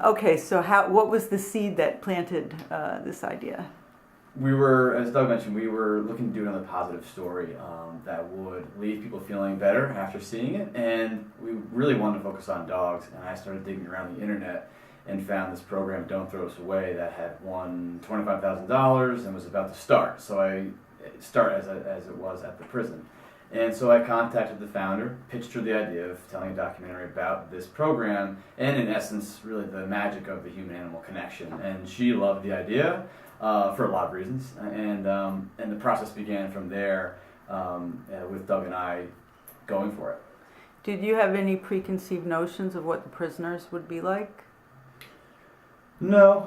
Okay, so what was the seed that planted this idea? We were, as Doug mentioned, we were looking to do another positive story that would leave people feeling better after seeing it, and we really wanted to focus on dogs. And I started digging around the internet and found this program, Don't Throw Us Away, that had won $25,000 and was about to start. So I start as it was at the prison. And so I contacted the founder, pitched her the idea of telling a documentary about this program, and in essence, really the magic of the human-animal connection. And she loved the idea for a lot of reasons, and the process began from there with Doug and I going for it. Did you have any preconceived notions of what the prisoners would be like? No,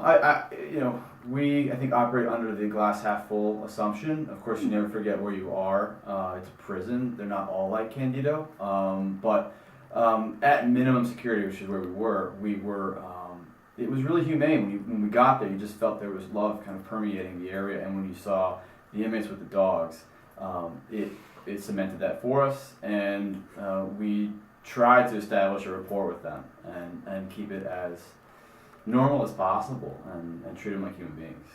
we I think operate under the glass half full assumption. Of course, you never forget where you are. It's a prison. They're not all like Candido, but at minimum security, which is where we were. It was really humane. When we got there, you just felt there was love kind of permeating the area, and when you saw the inmates with the dogs, it cemented that for us, and we tried to establish a rapport with them and keep it as normal as possible and treat them like human beings.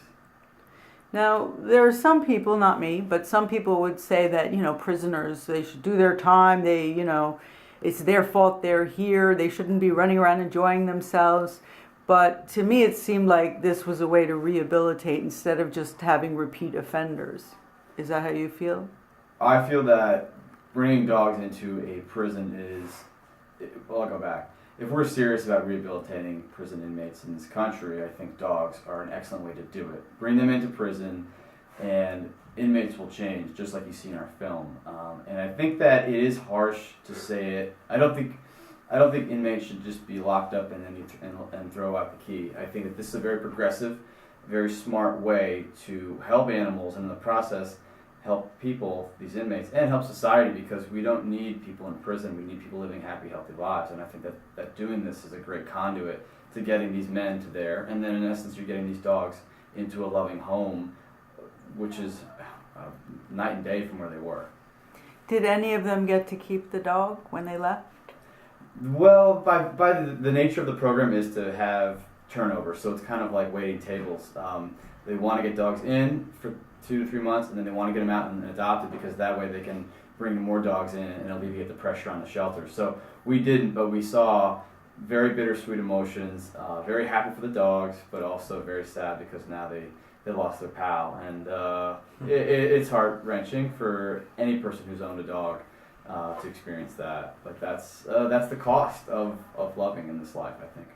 Now, there are some people, not me, but some people would say that, prisoners, they should do their time. They, it's their fault they're here. They shouldn't be running around enjoying themselves. But to me, it seemed like this was a way to rehabilitate instead of just having repeat offenders. Is that how you feel? I feel that bringing dogs into a prison well, I'll go back. If we're serious about rehabilitating prison inmates in this country, I think dogs are an excellent way to do it. Bring them into prison, and inmates will change, just like you see in our film. And I think that it is harsh to say it. I don't think inmates should just be locked up and throw out the key. I think that this is a very progressive, very smart way to help animals, and in the process, help people, these inmates, and help society, because we don't need people in prison. We need people living happy, healthy lives. And I think that doing this is a great conduit to getting these men to there. And then in essence, you're getting these dogs into a loving home, which is night and day from where they were. Did any of them get to keep the dog when they left? Well, by the nature of the program is to have turnover. So it's kind of like waiting tables. They want to get dogs in for 2 to 3 months, and then they want to get them out and adopted, because that way they can bring more dogs in and alleviate the pressure on the shelter. So we didn't, but we saw very bittersweet emotions, very happy for the dogs, but also very sad because now they lost their pal. And it's heart-wrenching for any person who's owned a dog to experience that. But that's the cost of loving in this life, I think.